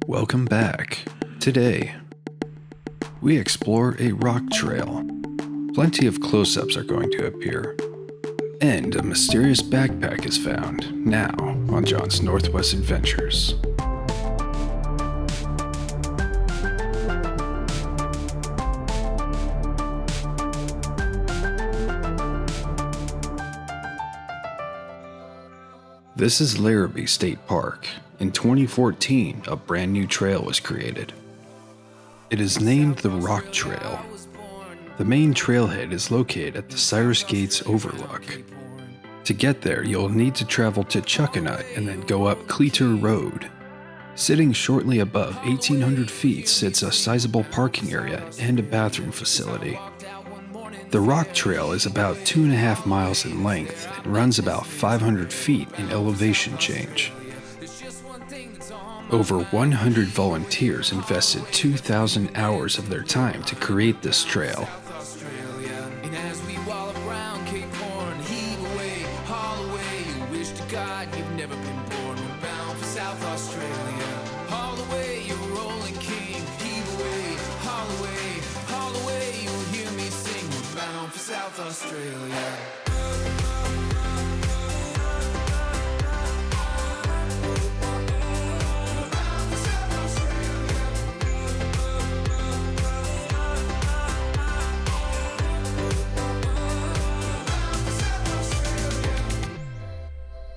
Welcome back. Today, we explore a rock trail. Plenty of close-ups are going to appear. And a mysterious backpack is found, now on John's Northwest Adventures. This is Larrabee State Park. In 2014, a brand new trail was created. It is named the Rock Trail. The main trailhead is located at the Cyrus Gates Overlook. To get there, you'll need to travel to Chuckanut and then go up Cleator Road. Sitting shortly above 1,800 feet sits a sizable parking area and a bathroom facility. The Rock Trail is about 2.5 miles in length and runs about 500 feet in elevation change. Over 100 volunteers invested 2,000 hours of their time to create this trail.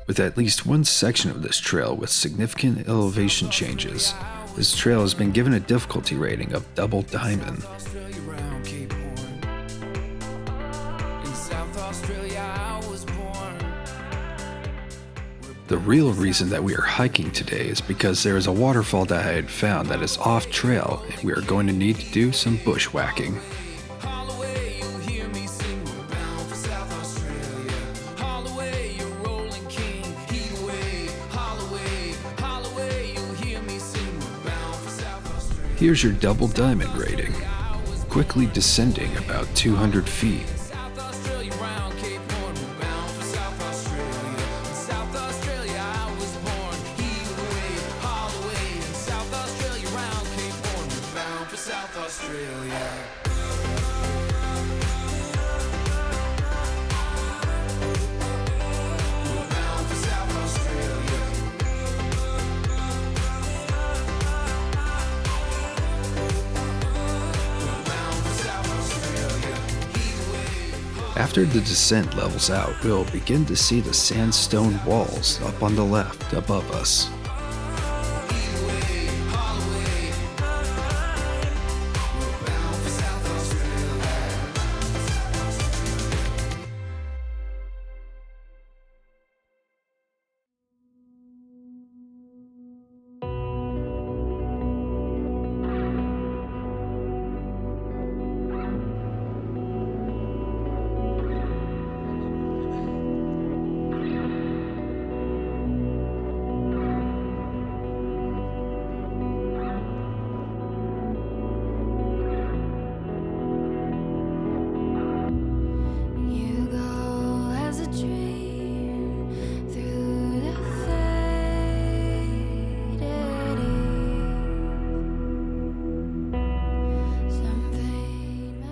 With at least one section of this trail with significant elevation changes, this trail has been given a difficulty rating of double diamond. The real reason that we are hiking today is because there is a waterfall that I had found that is off trail and we are going to need to do some bushwhacking. Here's your double diamond rating, quickly descending about 200 feet. After the descent levels out, we'll begin to see the sandstone walls up on the left above us.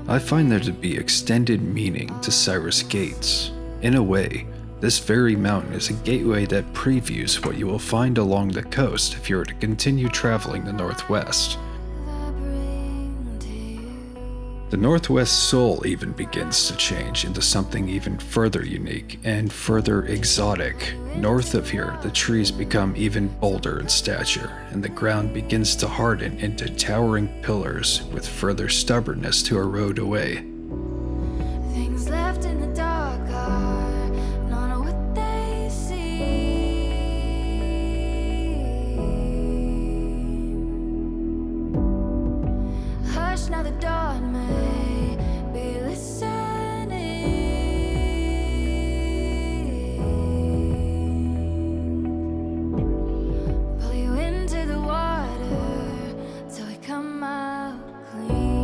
I find there to be extended meaning to Cyrus Gates. In a way, this very mountain is a gateway that previews what you will find along the coast if you were to continue traveling the Northwest. The Northwest soul even begins to change into something even further unique and further exotic. North of here, the trees become even bolder in stature, and the ground begins to harden into towering pillars with further stubbornness to erode away. Things left in the dark are not what they seem. Hush, now the dawn may be listening. Pull you into the water till we come out clean.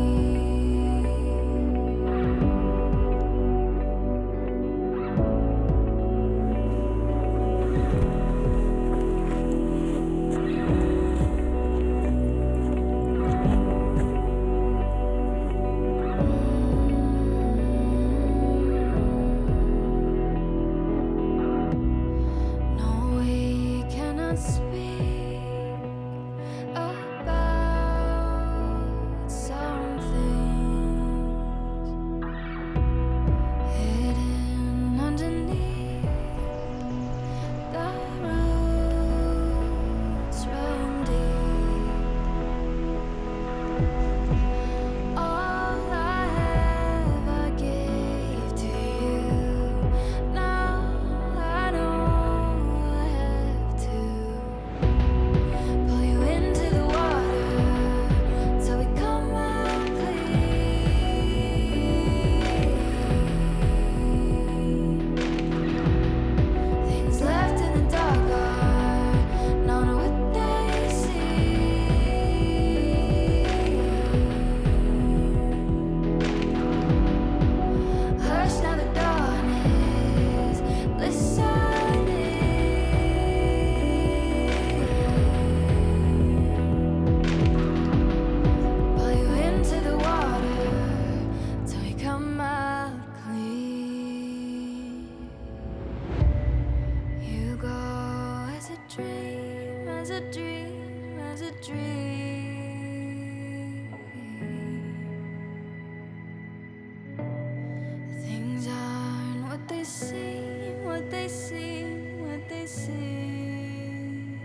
dream. Things aren't what they seem, what they seem, what they seem.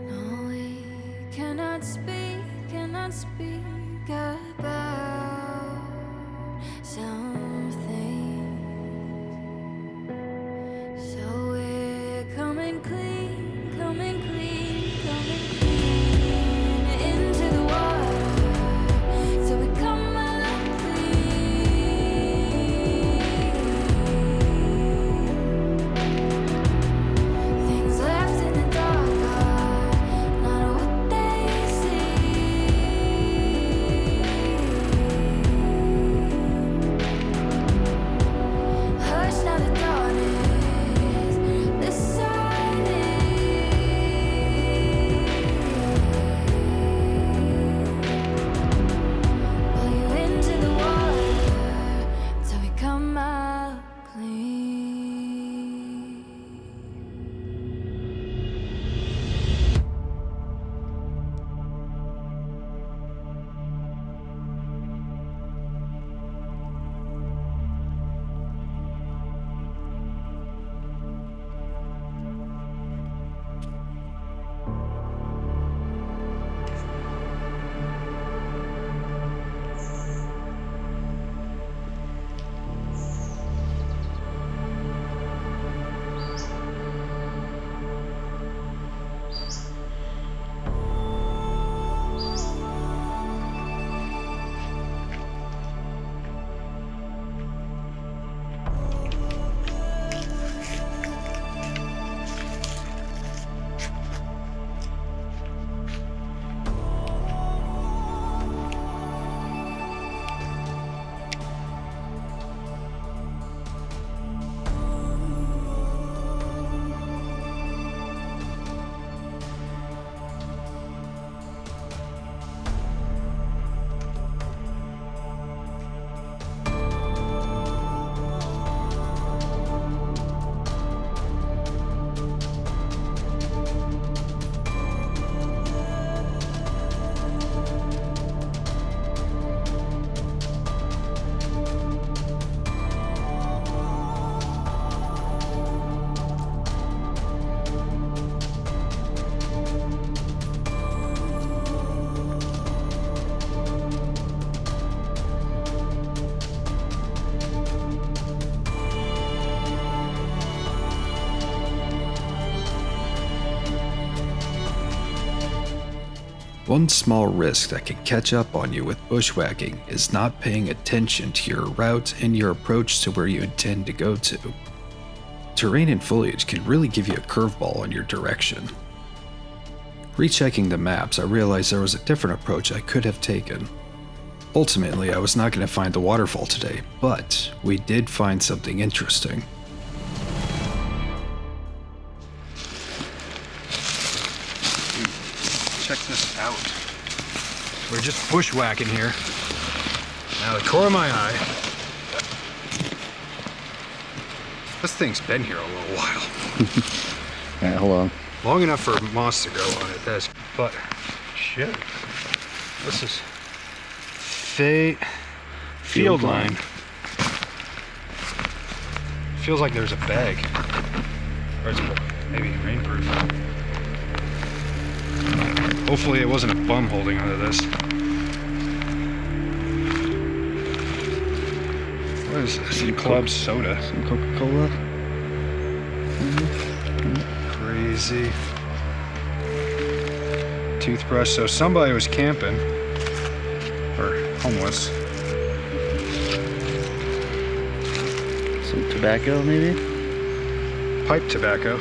No, we cannot speak about something. So we're coming clean, coming clean, coming clean into the water. So we come out clean. Things left in the dark are not what they seem. Hush now, the dawn is One small risk that can catch up on you with bushwhacking is not paying attention to your route and your approach to where you intend to go to. Terrain and foliage can really give you a curveball on your direction. Rechecking the maps, I realized there was a different approach I could have taken. Ultimately, I was not going to find the waterfall today, but we did find something interesting. Check this out. We're just bushwhacking here. Now the corner of my eye. This thing's been here a little while. Alright, hold on. Long enough for moss to grow on it. But shit. This is field line. Feels like there's a bag. Or it's maybe rainproof. Hopefully it wasn't a bum holding onto this. What is this? Some club soda. Some Coca-Cola. Crazy. Toothbrush. So somebody was camping. Or homeless. Some tobacco, maybe? Pipe tobacco.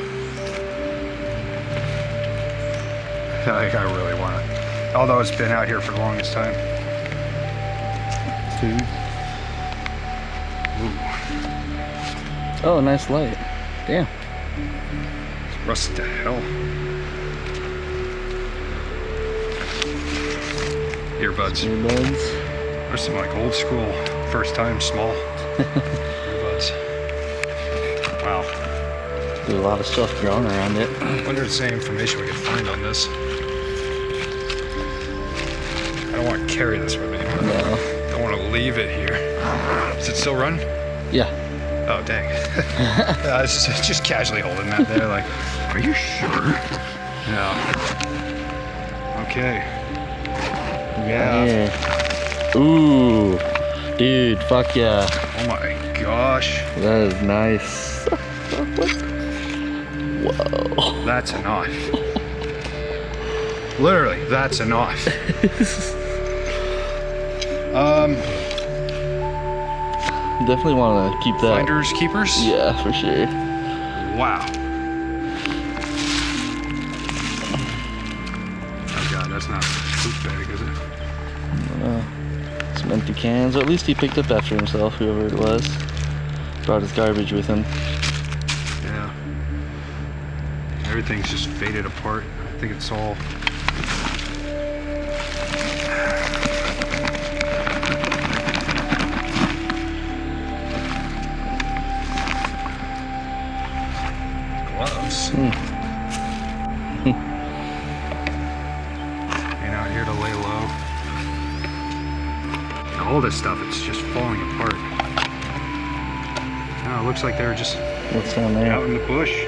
I really want it. Although it's been out here for the longest time. Food. Ooh. Oh, nice light. Damn. It's rusted to hell. Earbuds. Earbuds. There's some like old school, first time small earbuds. Wow. There's a lot of stuff growing around it. I wonder if it's the same information we could find on this. I don't want to carry this with me. No. I don't want to leave it here. Does it still run? Yeah. Oh, dang. It's just casually holding that there, like, are you sure? Yeah. Okay. Yeah. Ooh. Dude, fuck yeah. Oh my gosh. That is nice. Whoa. That's a knife. Literally, that's a knife. Definitely want to keep that. Finders keepers? Yeah, for sure. Wow. Oh god, that's not a poop bag, is it? Some empty cans, or at least he picked up after himself, whoever it was. Brought his garbage with him. Yeah. Everything's just faded apart. I think it's all... gloves. Ain't out here to lay low. All this stuff, it's just falling apart. Oh, it looks like they're just What's down there? out in the bush.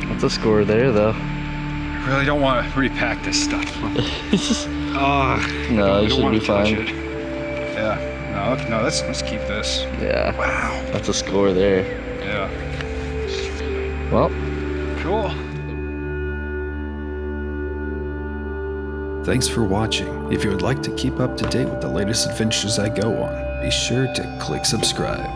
What's a score there, though? I really don't want to repack this stuff. No, we it don't should want be to touch fine. it. Yeah, no, let's keep this. Yeah. Wow. That's a score there. Yeah. Well. Cool. Thanks for watching. If you would like to keep up to date with the latest adventures I go on, be sure to click subscribe.